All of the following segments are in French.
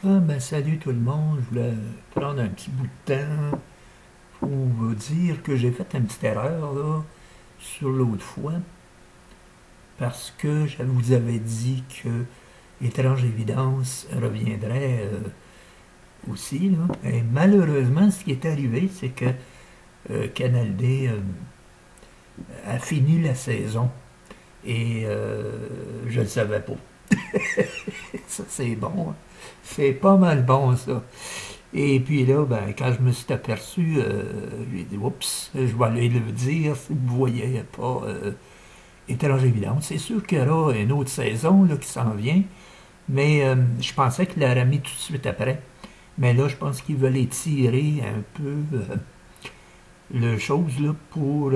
Ah ben salut tout le monde, je voulais prendre un petit bout de temps pour vous dire que j'ai fait une petite erreur là sur l'autre fois parce que je vous avais dit que Étrange Évidence reviendrait aussi là. Et malheureusement ce qui est arrivé c'est que Canal D a fini la saison et je le savais pas. Ça c'est bon, hein. C'est pas mal bon ça. Et puis là, ben, quand je me suis aperçu, j'ai dit, oups, je vais aller le dire si vous voyez pas Étrange Évidence. C'est sûr qu'il y aura une autre saison là, qui s'en vient, mais je pensais qu'il l'aurait mis tout de suite après. Mais là, je pense qu'ils veulent étirer un peu le chose là, pour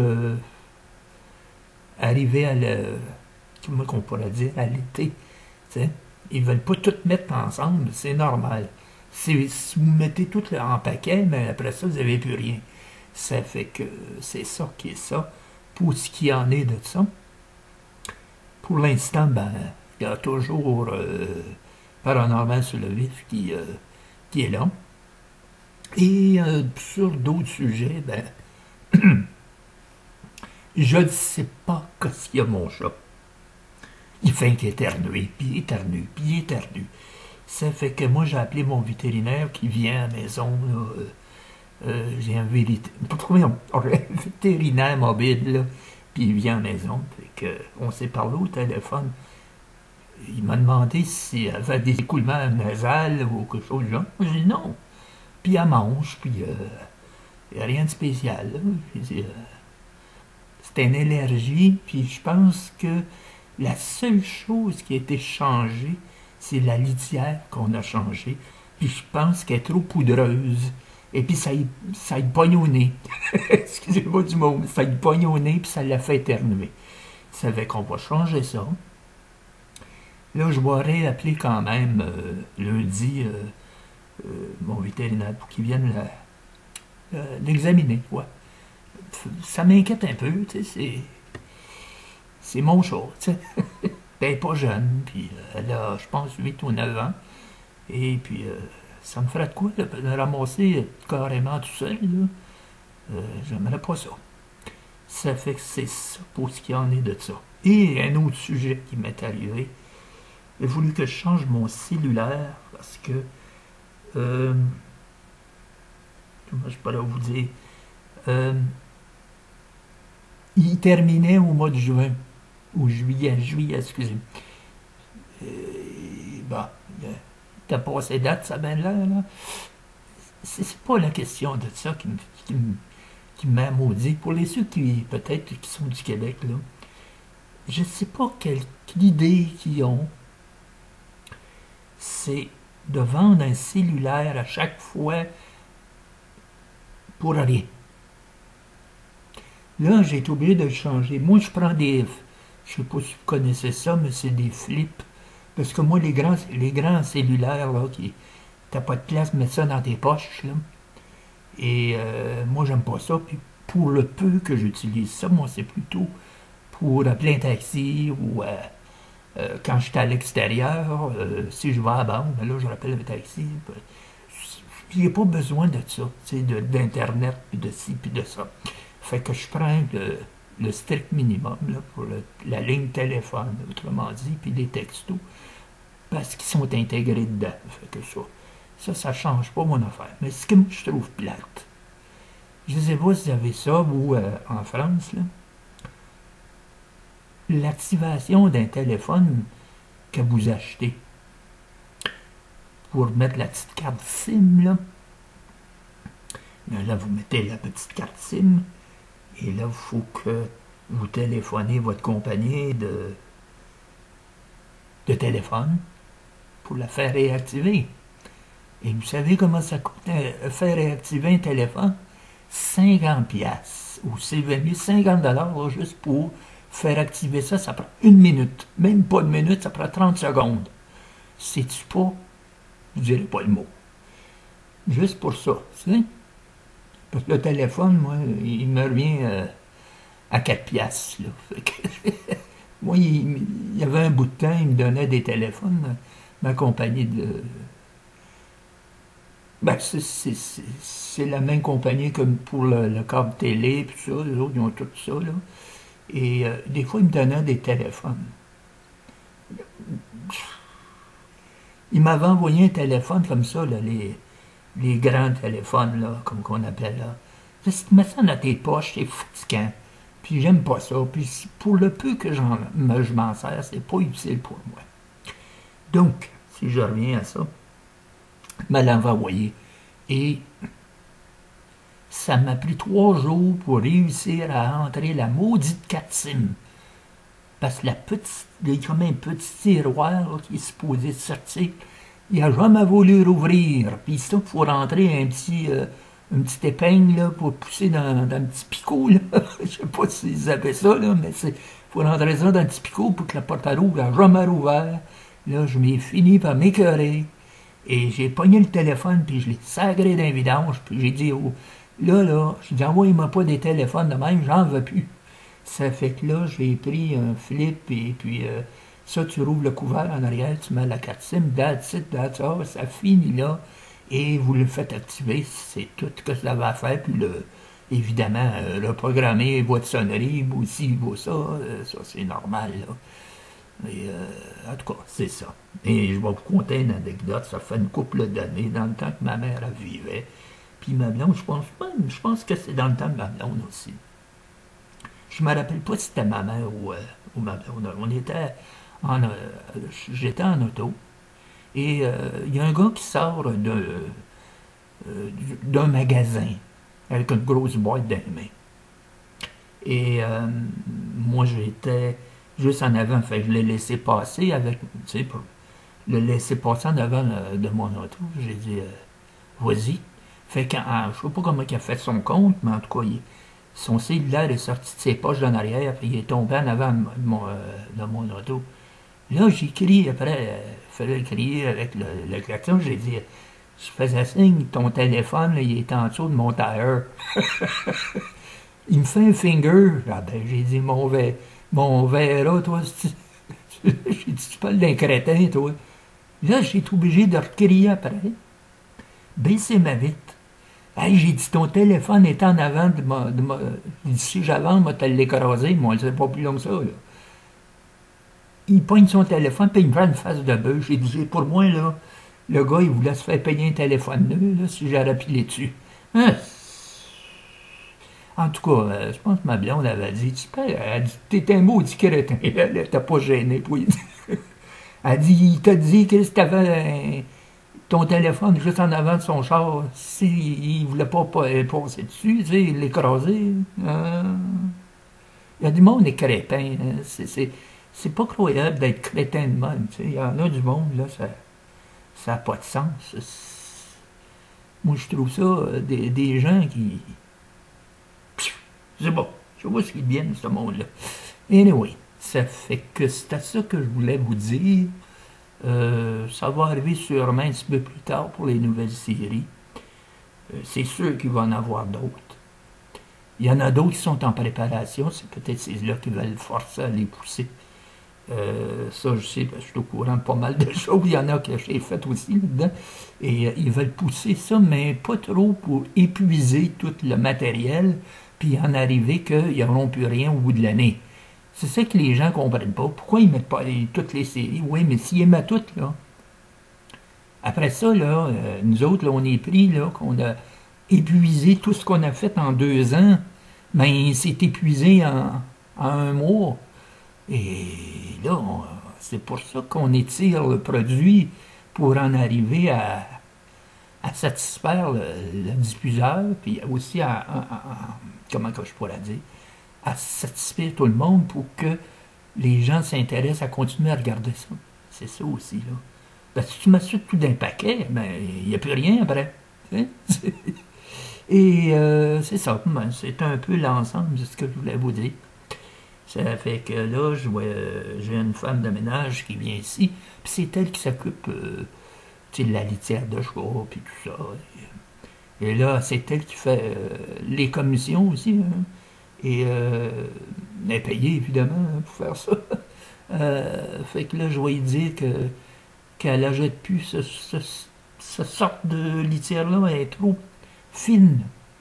arriver à le, comment qu'on pourrait dire, à l'été. T'sais. Ils veulent pas tout mettre ensemble, c'est normal. Si vous mettez tout en paquet, mais après ça, vous n'avez plus rien. Ça fait que c'est ça qui est ça. Pour ce qui en est de ça, pour l'instant, ben, il y a toujours Paranormal sur le vif qui est là. Et sur d'autres sujets, ben, je ne sais pas qu'est-ce qu'il y a mon chat. Il fait qu'éternuer, puis il éternue, puis il éternue. Ça fait que moi, j'ai appelé mon vétérinaire qui vient à la maison. Là, j'ai un vétérinaire mobile, là, puis il vient à la maison. Fait que, on s'est parlé au téléphone. Il m'a demandé s'il y avait des écoulements nasales ou quelque chose de genre. Moi, j'ai dit non. Puis elle mange, puis il n'y a rien de spécial. Là. J'ai dit, c'est une allergie, puis je pense que la seule chose qui a été changée, c'est la litière qu'on a changée. Puis je pense qu'elle est trop poudreuse. Et puis ça y pogne au nez. Excusez-moi du mot, mais ça y pogne au nez, puis ça l'a fait éternuer. Ça fait qu'on va changer ça. Là, je vais appeler quand même lundi mon vétérinaire pour qu'il vienne l'examiner. Ouais. Ça m'inquiète un peu, tu sais, c'est mon chat, tu sais. Elle n'est pas jeune, puis elle a, je pense, 8 ou 9 ans. Et puis, ça me ferait de quoi, là, de le ramasser carrément tout seul, là. J'aimerais pas ça. Ça fait que c'est ça pour ce qui en est de ça. Et un autre sujet qui m'est arrivé, il a voulu que je change mon cellulaire parce que, euh, comment je pourrais vous dire, euh, il terminait au mois de juin, ou juillet, excusez. Bah, t'as passé date, ça ben là. C'est pas la question de ça qui m'a maudit. Pour les ceux qui, peut-être, qui sont du Québec, là, je sais pas quelle idée qu'ils ont, c'est de vendre un cellulaire à chaque fois pour rien. Là, j'ai été obligé de le changer. Moi, je prends des, je sais pas si vous connaissez ça, mais c'est des flips. Parce que moi, les grands cellulaires, là, qui, t'as pas de place, mettre ça dans tes poches, là. Et moi, j'aime pas ça. Puis pour le peu que j'utilise ça, moi, c'est plutôt pour appeler un taxi ou quand je suis à l'extérieur, si je vais à la banque, ben là, je rappelle un taxi. Puis il n'y a pas besoin de ça, tu sais, d'Internet, puis de ci, puis de ça. Fait que je prends le strict minimum là, pour la ligne téléphone, autrement dit, puis les textos, parce qu'ils sont intégrés dedans. Fait que ça change pas mon affaire. Mais ce que moi, je trouve plate, je sais pas si vous avez ça, vous, en France, là, l'activation d'un téléphone que vous achetez pour mettre la petite carte SIM, là, là, vous mettez la petite carte SIM, et là, il faut que vous téléphonez votre compagnie de téléphone pour la faire réactiver. Et vous savez comment ça coûte faire réactiver un téléphone? 50 pièces ou c'est venu 50 $ juste pour faire activer ça, ça prend une minute. Même pas une minute, ça prend 30 secondes. C'est-tu pas? Je dirais pas le mot. Juste pour ça, tu sais? Parce que le téléphone, moi, il me revient à 4 piastres, là. Fait que moi, il y avait un bout de temps, il me donnait des téléphones, ma compagnie Ben, c'est la même compagnie comme pour le câble télé, puis ça, les autres, ils ont tout ça, là. Et des fois, ils me donnaient des téléphones. Ils m'avaient envoyé un téléphone comme ça, là, les grands téléphones, là, comme qu'on appelle, là. Si tu mets ça dans tes poches, c'est fatigant. Puis j'aime pas ça. Puis pour le peu que je m'en sers, c'est pas utile pour moi. Donc, si je reviens à ça, il me l'avait envoyé. Et ça m'a pris 3 jours pour réussir à entrer la maudite carte SIM. Parce que il y a comme un petit tiroir là, qui est supposé sortir. Il n'a jamais voulu rouvrir. Puis ça, il faut rentrer une petite épingle là, pour pousser dans un petit picot. Là. Je sais pas s'ils appellent ça, là, mais il faut rentrer ça dans un petit picot pour que la porte à rouvre n'a jamais rouvert. Là, je m'ai fini par m'écœurer. Et j'ai pogné le téléphone, puis je l'ai sagré d'un vidange, puis j'ai dit, oh, là, j'ai dit, envoyez-moi pas des téléphones de même, j'en veux plus. Ça fait que là, j'ai pris un flip, et puis ça, tu rouvres le couvert en arrière, tu mets la carte SIM, that's it, that's all, ça finit là, et vous le faites activer, c'est tout ce que ça va faire, puis évidemment, reprogrammer boîte de sonnerie, aussi, ça c'est normal, là. Et, en tout cas, c'est ça. Et je vais vous conter une anecdote, ça fait une couple d'années, dans le temps que ma mère elle vivait. Puis ma blonde, je pense que c'est dans le temps de ma blonde aussi. Je me rappelle pas si c'était ma mère ou ma blonde. J'étais en auto, et il y a un gars qui sort d'un magasin avec une grosse boîte dans les mains. Et moi, j'étais juste en avant. Fait que je l'ai laissé passer avec, tu sais, pour le laisser passer en avant de mon auto. J'ai dit, vas-y. Fait que, je sais pas comment il a fait son compte, mais en tout cas, son cellulaire est sorti de ses poches en arrière, puis il est tombé en avant de mon auto. Là, j'ai crié après, il fallait crier avec le klaxon. J'ai dit, je faisais signe, ton téléphone, là, il est en dessous de mon tailleur. Il me fait un finger. Ah ben, j'ai dit, mon verre, toi, j'ai dit, tu parles d'un crétin, toi. Là, j'ai été obligé de recrier après. Baisser ma vitre. Hey, j'ai dit, ton téléphone est en avant j'ai dit, si j'avance, moi, t'as l'écrasé, moi, c'est pas plus long que ça, là. Il pogne son téléphone, puis il me fait une face de bœuf. J'ai dit, pour moi, là, le gars, il voulait se faire payer un téléphone neuf, là, si j'aurais pilé dessus. Hein? En tout cas, je pense que ma blonde avait dit, elle dit, t'es un maudit crétin. Elle était pas gênée. Puis, elle dit, il t'a dit que si t'avais ton téléphone juste en avant de son char, s'il voulait pas passer dessus, tu sais, l'écraser. Il y a du monde des crétins. Hein. C'est pas croyable d'être crétin de même. Tu sais. Il y en a du monde, là, ça n'a pas de sens. Moi, je trouve ça, des gens qui... C'est bon. Je vois ce qu'ils viennent, ce monde-là. Anyway, ça fait que c'est à ça que je voulais vous dire. Ça va arriver sûrement un petit peu plus tard pour les nouvelles séries. C'est sûr qu'il va en avoir d'autres. Il y en a d'autres qui sont en préparation. C'est peut-être ces-là qui veulent forcer à les pousser. Ça, je sais, parce que je suis au courant de pas mal de choses. Il y en a que j'ai fait aussi là-dedans. Et ils veulent pousser ça, mais pas trop pour épuiser tout le matériel, puis en arriver qu'ils n'auront plus rien au bout de l'année. C'est ça que les gens ne comprennent pas. Pourquoi ils ne mettent pas toutes les séries? Oui, mais s'ils les mettent toutes, là. Après ça, là, nous autres, là, on est pris, là, qu'on a épuisé tout ce qu'on a fait en 2 ans, mais c'est épuisé en un mois. Et là, c'est pour ça qu'on étire le produit pour en arriver à satisfaire le diffuseur, puis aussi comment que je pourrais dire, à satisfaire tout le monde pour que les gens s'intéressent à continuer à regarder ça. C'est ça aussi, là. Parce que si tu mets ça tout d'un paquet, ben, il n'y a plus rien après. Hein? Et c'est ça, ben, c'est un peu l'ensemble de ce que je voulais vous dire. Ça fait que là, j'ai une femme de ménage qui vient ici, puis c'est elle qui s'occupe de la litière de cheval, puis tout ça. Et là, c'est elle qui fait les commissions aussi. Hein. Et elle est payée, évidemment, hein, pour faire ça. Fait que là, je vais lui dire qu'elle n'achète plus cette sorte de litière-là est trop fine.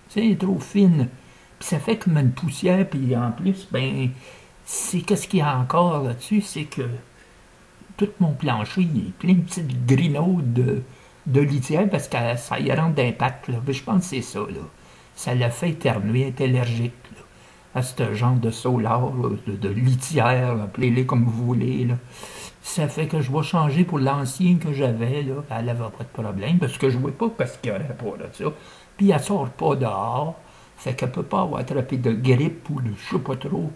Tu sais, elle est trop fine. Puis ça fait comme une poussière, puis en plus, ben, c'est qu'est-ce qu'il y a encore là-dessus, c'est que tout mon plancher, il est plein de petites grinaudes de litière parce que ça y rentre d'impact, là. Je pense que c'est ça, là. Ça l'a fait éternuer, être allergique, là, à ce genre de solar, là, de litière, là, appelez-les comme vous voulez, là. Ça fait que je vais changer pour l'ancien que j'avais, là. Elle n'avait pas de problème, parce que je ne vois pas parce qu'il n'y aurait pas de ça. Puis elle sort pas dehors. Fait qu'elle peut pas avoir attrapé de grippe ou de je sais pas trop.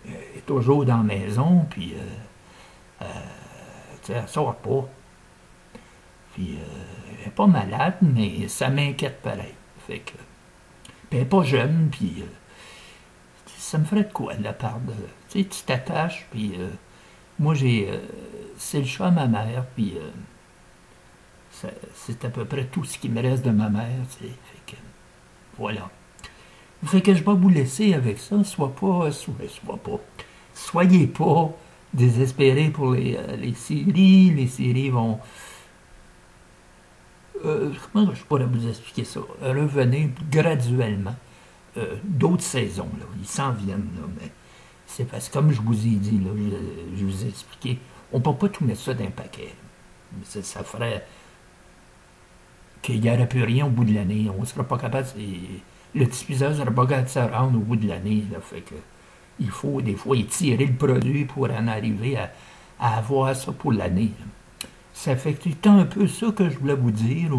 Elle est toujours dans la maison, puis tu sais, elle sort pas. Puis elle est pas malade, mais ça m'inquiète pareil. Fait que, puis elle est pas jeune, puis ça me ferait de quoi de la part de. Tu sais, tu t'attaches, puis moi j'ai. C'est le choix à ma mère, puis c'est à peu près tout ce qui me reste de ma mère, tu sais. Fait que, voilà. Fait que je vais vous laisser avec ça. Soyez pas désespérés pour les séries. Les séries vont. Comment je pourrais vous expliquer ça? Revenez graduellement. D'autres saisons, là, ils s'en viennent, là, mais c'est parce que, comme je vous ai dit, là, je vous ai expliqué, on ne peut pas tout mettre ça dans un paquet. Ça ferait qu'il n'y aurait plus rien au bout de l'année. On ne sera pas capable. Le diffuseur ne sera pas capable de se rendre au bout de l'année. Là, fait que il faut des fois étirer le produit pour en arriver à avoir ça pour l'année. Ça fait que c'est un peu ça que je voulais vous dire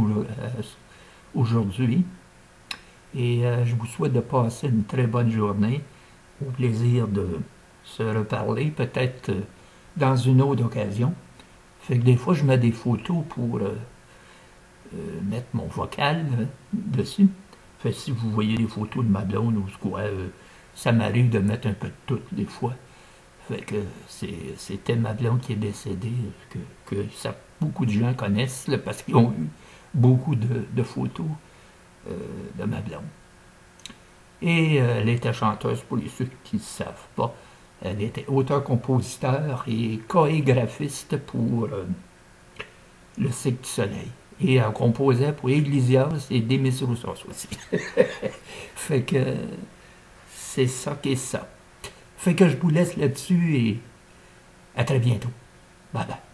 aujourd'hui. Et je vous souhaite de passer une très bonne journée. Au plaisir de se reparler, peut-être dans une autre occasion. Fait que des fois, je mets des photos pour mettre mon vocal dessus. Fait que si vous voyez des photos de ma blonde ou quoi, ça m'arrive de mettre un peu de tout des fois. Fait que c'était ma blonde qui est décédée, beaucoup de gens connaissent là, parce qu'ils ont eu beaucoup de photos de ma blonde. Et elle était chanteuse, pour les ceux qui ne savent pas. Elle était auteur-compositeur et chorégraphiste pour le Cirque du Soleil. Et elle composait pour Iglesias et Demis Roussos aussi. Fait que c'est ça qui est ça. Fait que je vous laisse là-dessus et à très bientôt. Bye bye.